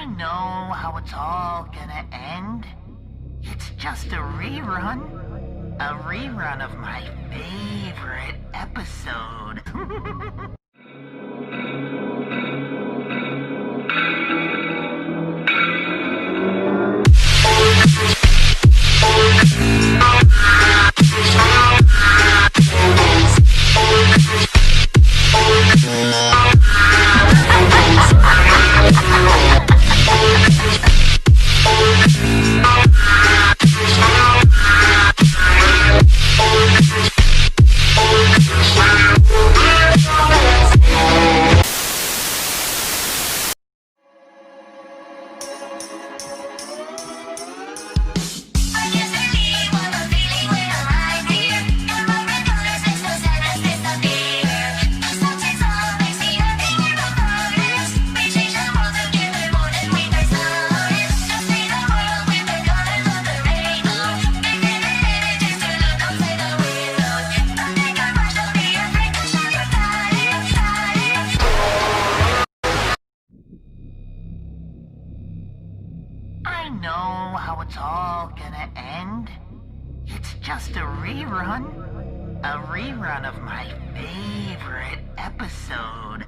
I know how it's all gonna end. It's just a rerun. A rerun of my favorite episode. I know how it's all gonna end. It's just a rerun. A rerun of my favorite episode.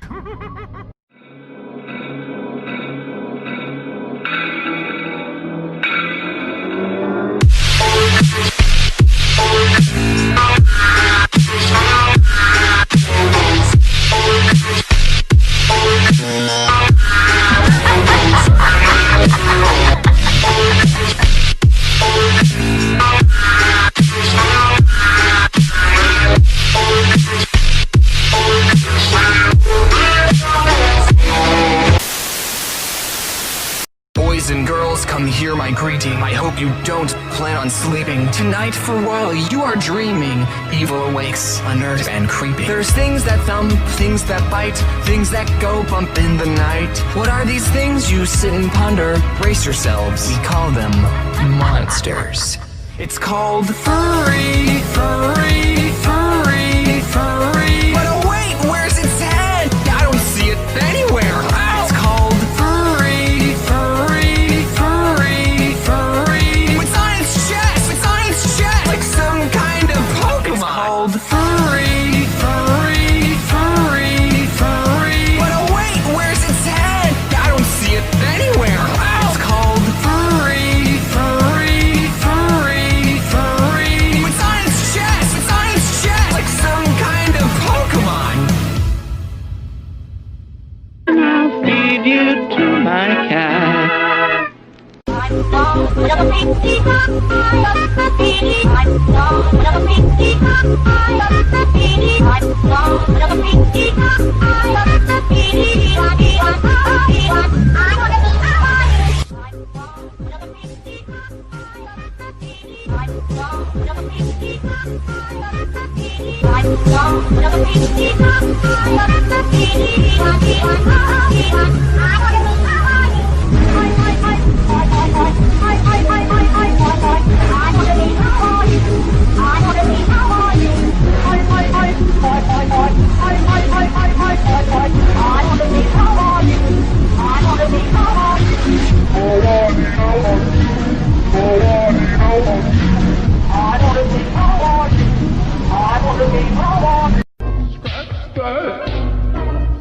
Boys and girls, come hear my greeting. I hope you don't plan on sleeping. Tonight, for while you are dreaming, evil awakes, unnerved and creepy. There's things that thump, things that bite, things that go bump in the night. What are these things? You sit and ponder. Brace yourselves. We call them monsters. It's called furry, furry, furry, furry. But oh wait, where's its head? I don't see it anywhere. It's called furry, furry, furry, furry. It's on its chest, it's on its chest, like some kind of Pokemon. It's called furry, furry, furry, furry. But oh wait, where's its head? I don't see it anywhere. It's called furry, furry, furry, furry. It's on its chest, it's on its chest, like some kind of Pokemon. I'll feed you to my cat.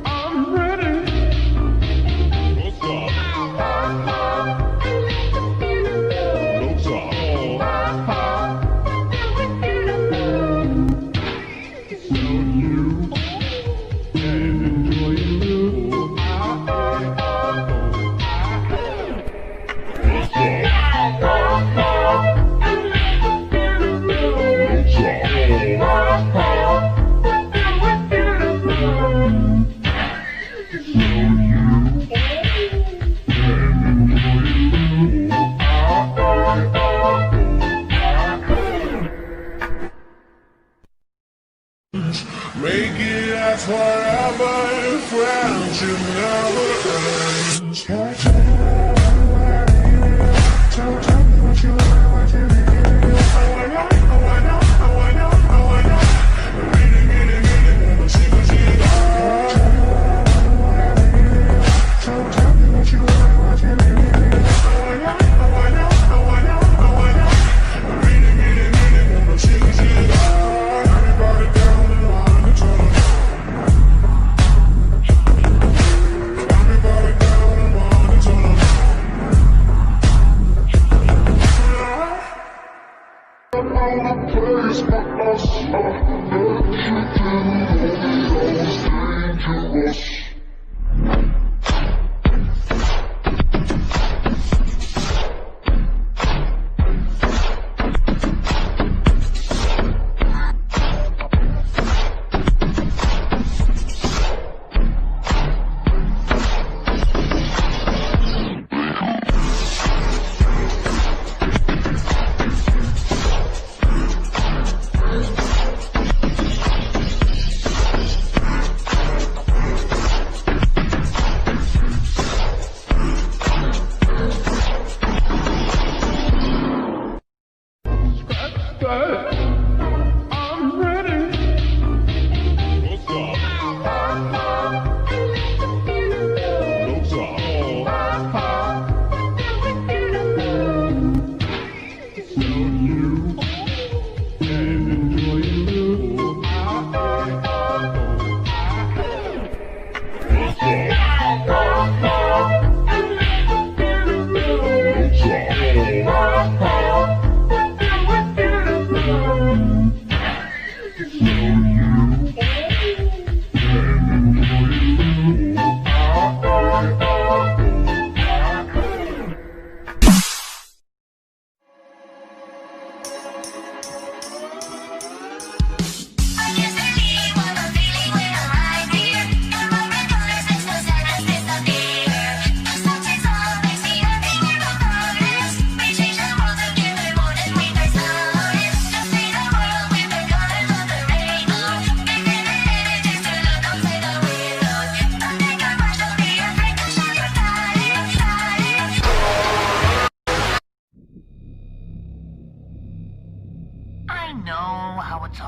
I'm ready. Make it last forever and friendship never ends. Tell me what you want, what you need. I wanna, see what you got. Tell me what you want, what you need.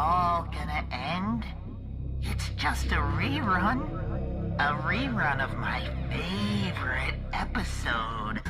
all gonna end? It's just a rerun. A rerun of my favorite episode.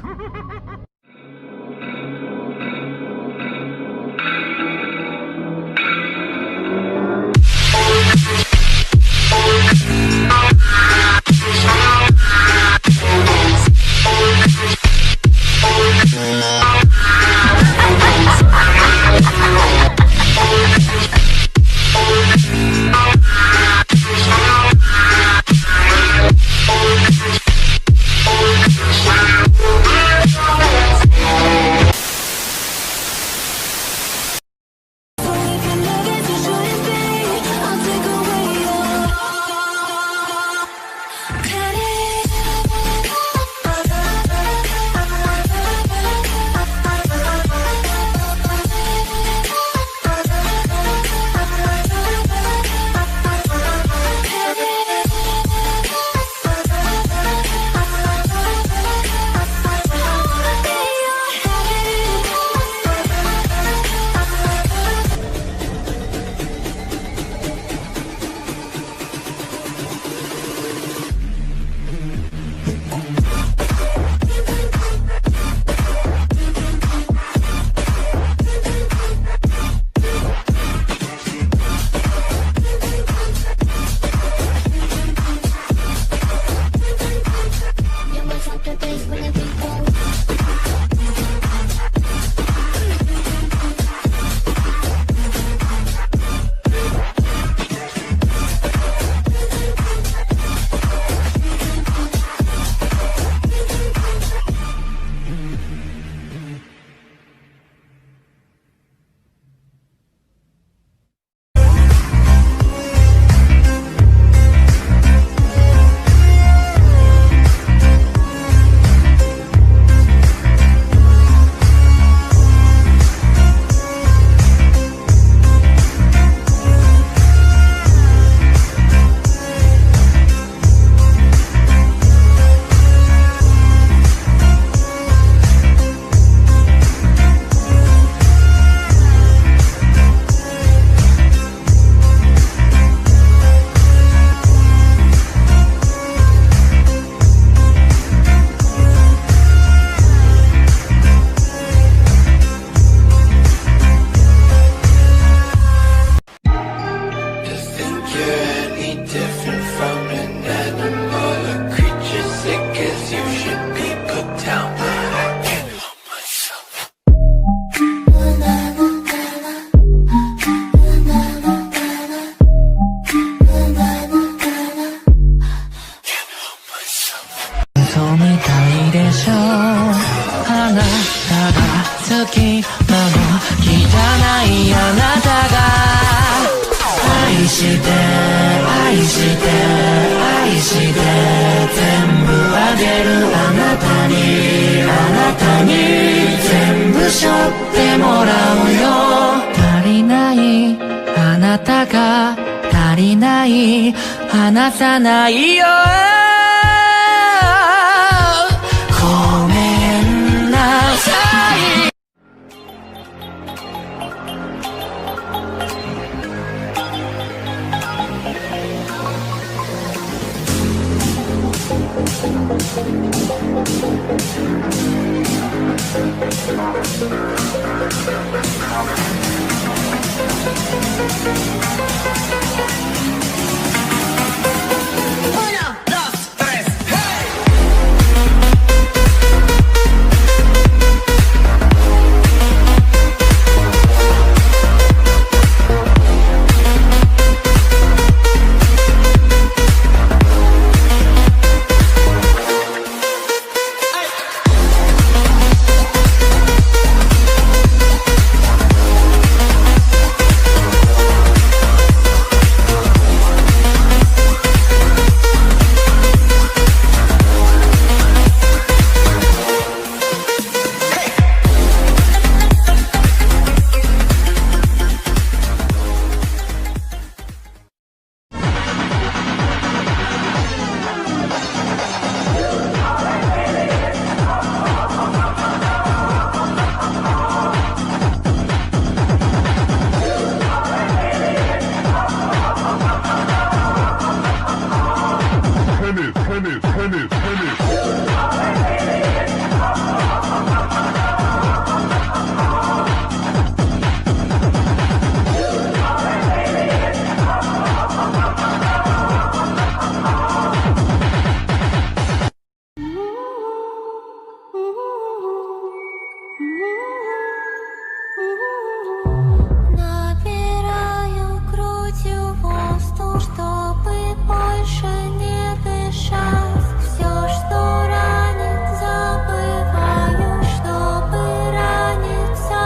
Набираю грудью воздух, чтобы больше не дышать. Все, что ранит, забываю, чтобы раниться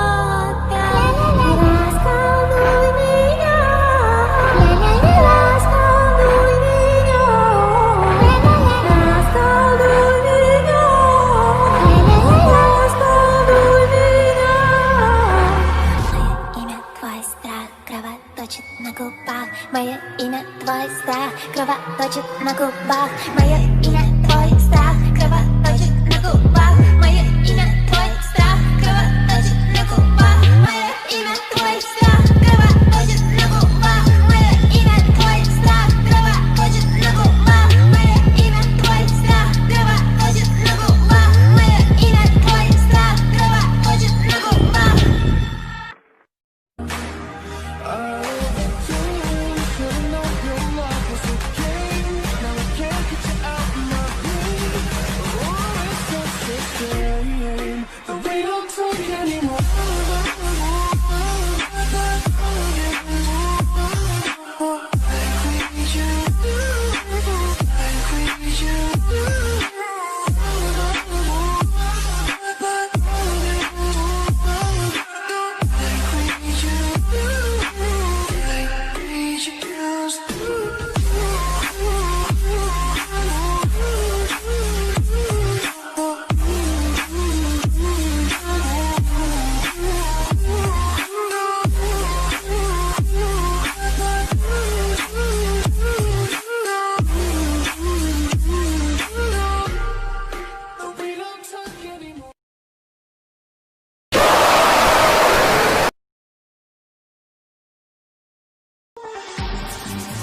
опять. Расколдуй меня, расколдуй меня, расколдуй меня, расколдуй меня. Мое имя твой страх кровоточит на губах. Мое имя твой страх кровоточит на губах. Мое имя твой страх кровоточит на губах. Мое имя твой страх кровоточит на губах. Мое имя твой страх кровоточит на губах. Мое имя твой страх кровоточит на губах. Мое имя твой страх кровоточит на губах. Мое имя твой страх кровоточит на губах.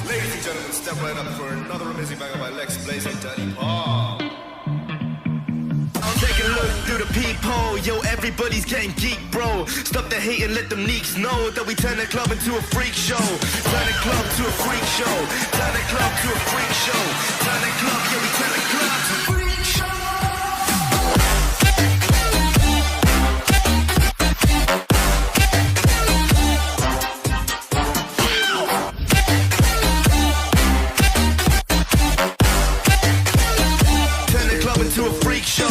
Ladies and gentlemen, step right up for another amazing banger by Lex Blaze and Daddy Paul. Take a look through the peephole, yo, everybody's getting geek, bro. Stop the hate and let them leaks know that we turn the club into a freak show. Turn the club to a freak show. Turn the club to a freak show. Turn the club, yeah, we turn the club to a freak show. Turn the club into a freak show.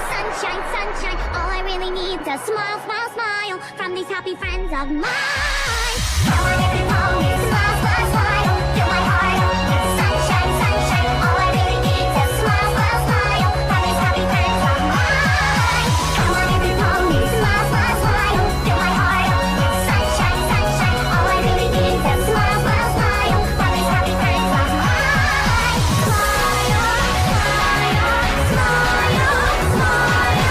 Sunshine, sunshine, all I really need is a smile, smile, smile from these happy friends of mine. All I really want is smile, smile, smile, fill my heart up with sunshine, sunshine. All I really need is a smile, smile, smile from these happy friends of mine. All I really want is smile, smile, smile, fill my heart up with sunshine, sunshine. All I really need is a smile, smile, smile from these happy friends of mine. Smile, smile, smile, smile, smile.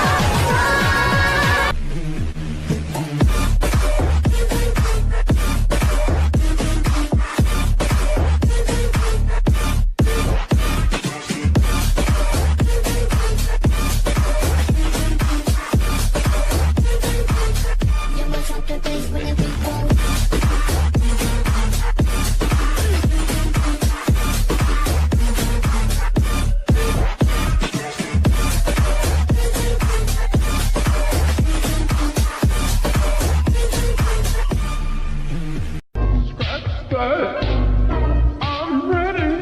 I'm ready.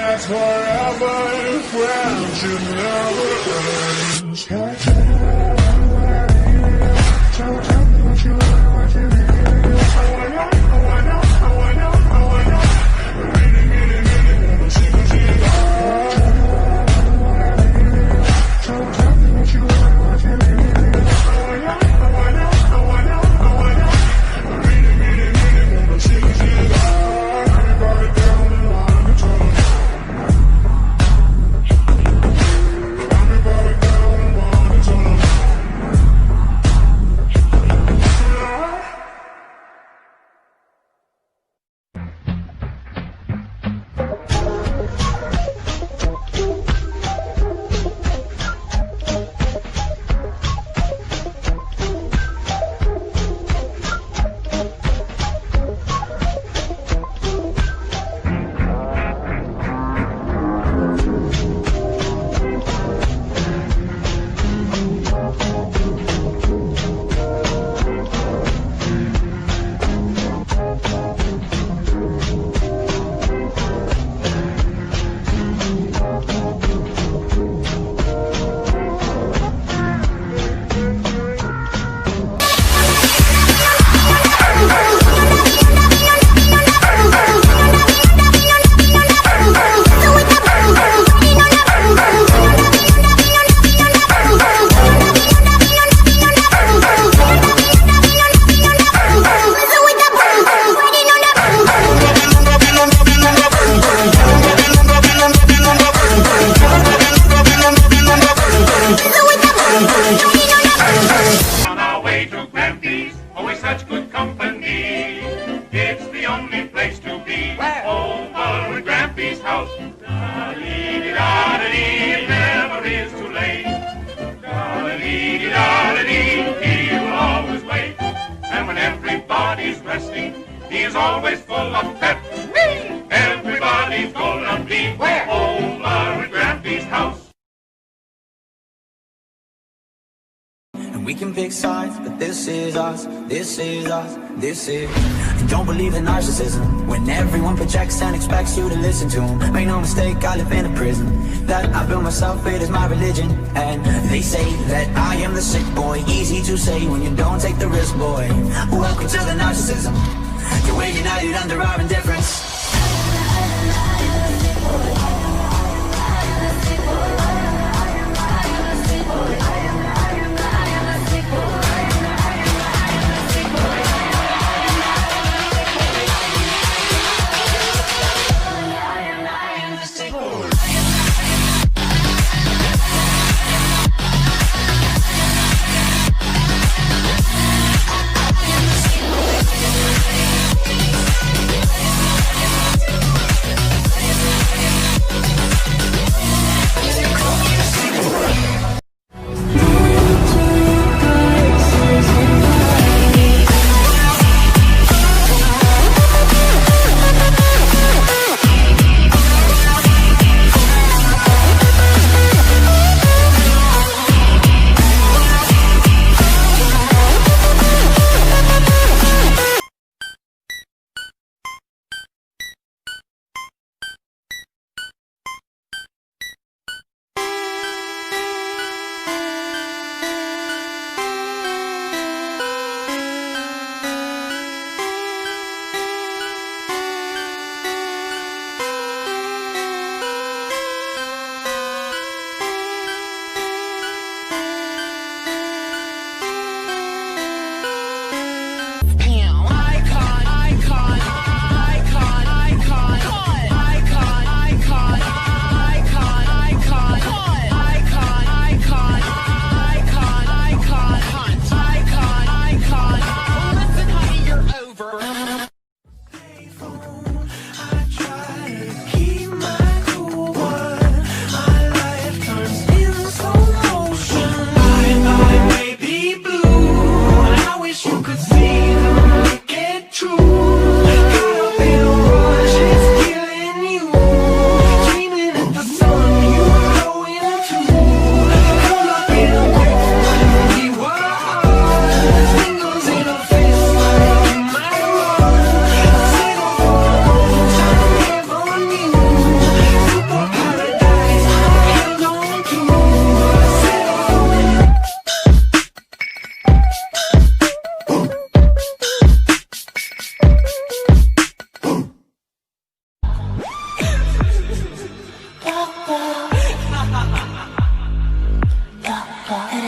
last forever if friendship never ends. Tell me what you want, what you need. He's always full of pep. Everybody's gonna be over at Grampy's house. And we can pick sides, but this is us, this is us, this is. And don't believe in narcissism when everyone projects and expects you to listen to them. Make no mistake, I live in a prison that I built myself, it is my religion. And they say that I am the sick boy, easy to say when you don't take the risk, boy. Welcome to the narcissism. We're united under our indifference.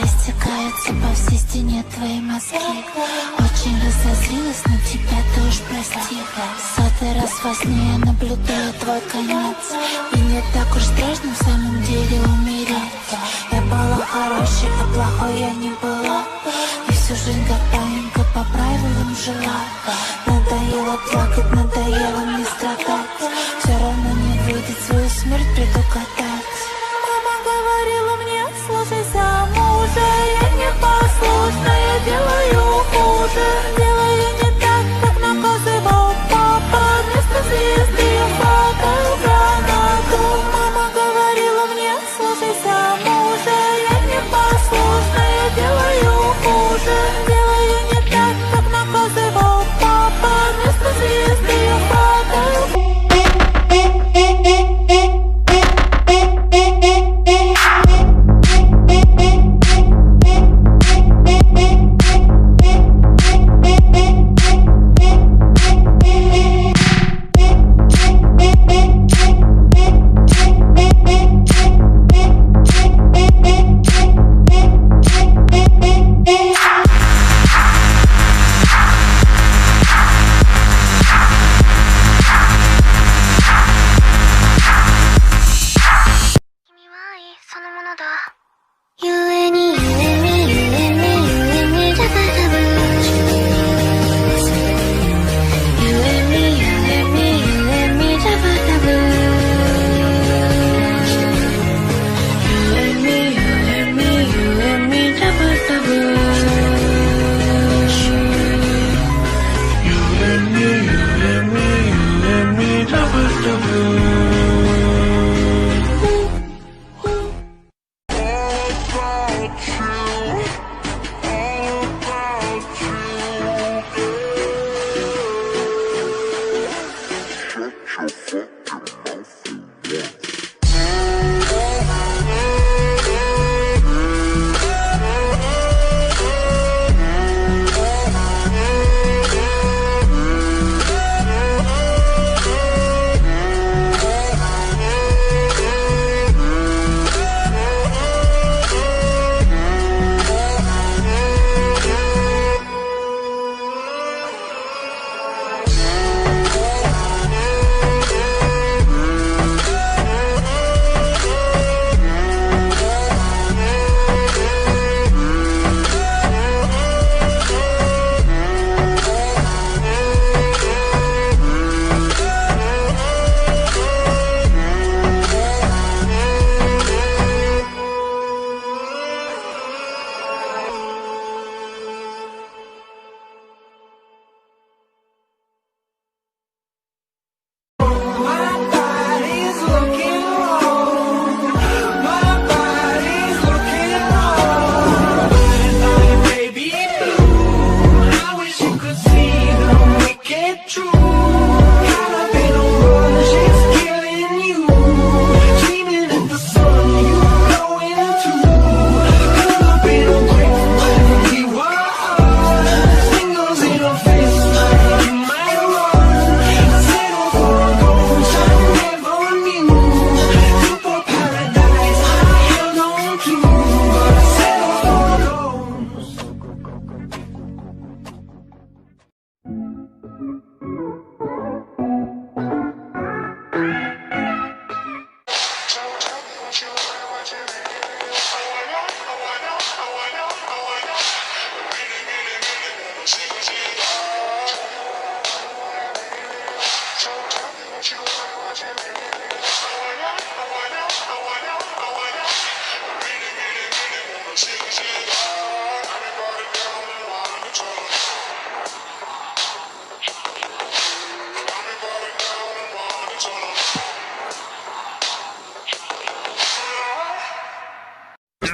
Растекаются по всей стене твои мозги. Очень разозлилась на тебя, ты уж прости. Сотый раз во сне я наблюдаю твой конец. И не так уж страшно в самом деле умереть. Я была хорошей, а плохой я не была. И всю жизнь как паинька по правилам жила. Надоело плакать, надоело мне страдать. Все равно не выйдет, свою смерть предугадать. Мама говорила мне, слушайся мужа. Я непослушна, я делаю хуже. Делаю не так, как наказывал папа. Вместо звезды я падаю в гранату. Мама говорила мне, слушайся мужа. Я непослушна, я делаю хуже. Делаю не так, как наказывал папа. Вместо звезды я падаю.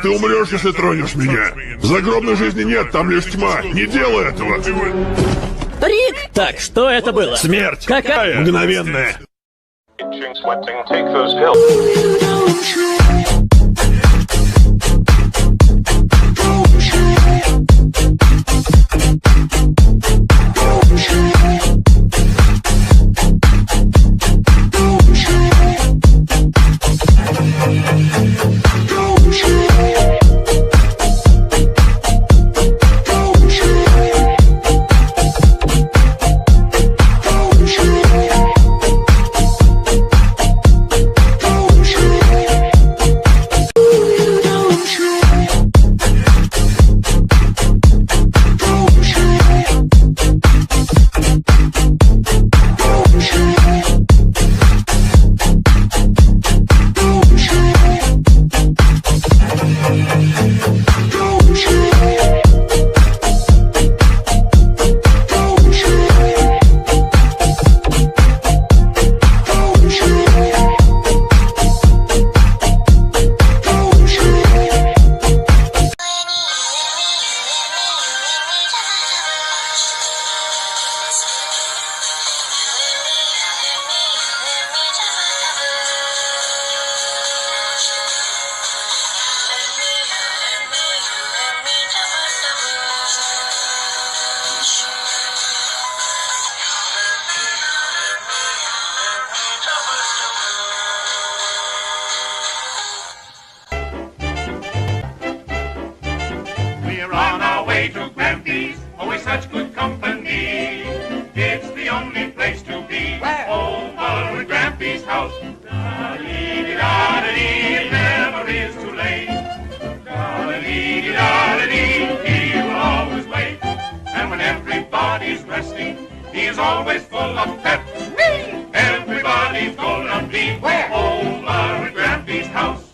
Ты умрешь, если тронешь меня. В загробной жизни нет, там лишь тьма. Не делай этого. Рик! Так, что это было? Смерть. Какая? Мгновенная. We're on our way to Grampy's, always such good company. It's the only place to be, over at Grampy's house. Da-dee-dee-da-dee, it never is too late. Da-dee-dee-da-dee, he will always wait. And when everybody's resting, he is always full of pep. Everybody's gonna be over at Grampy's house.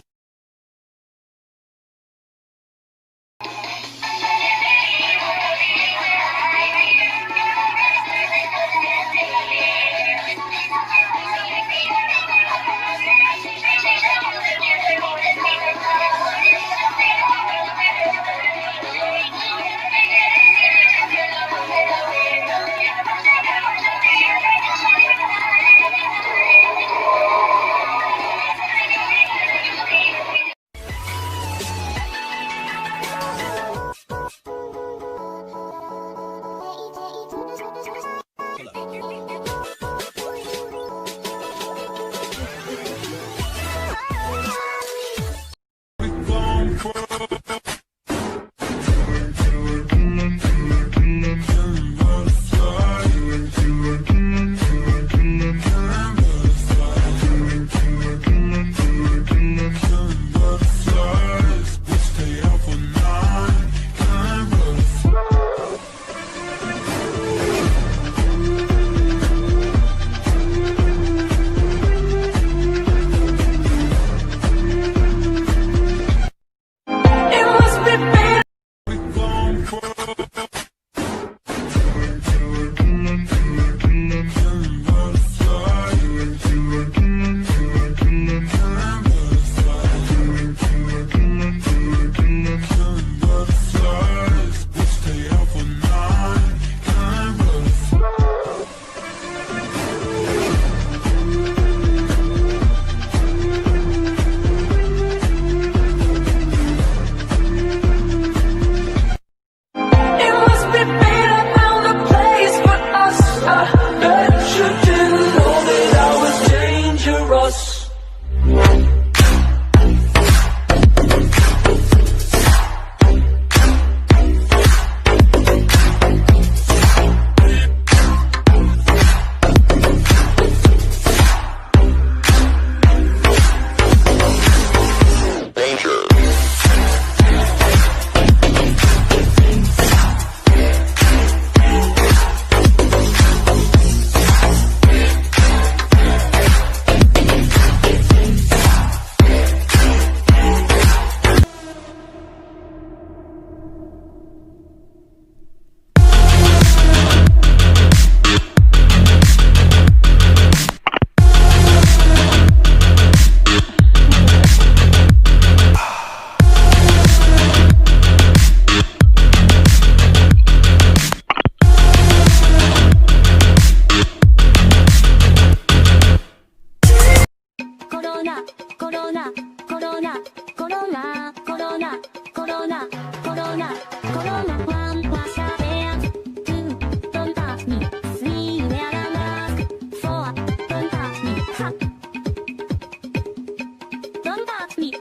Don't ask me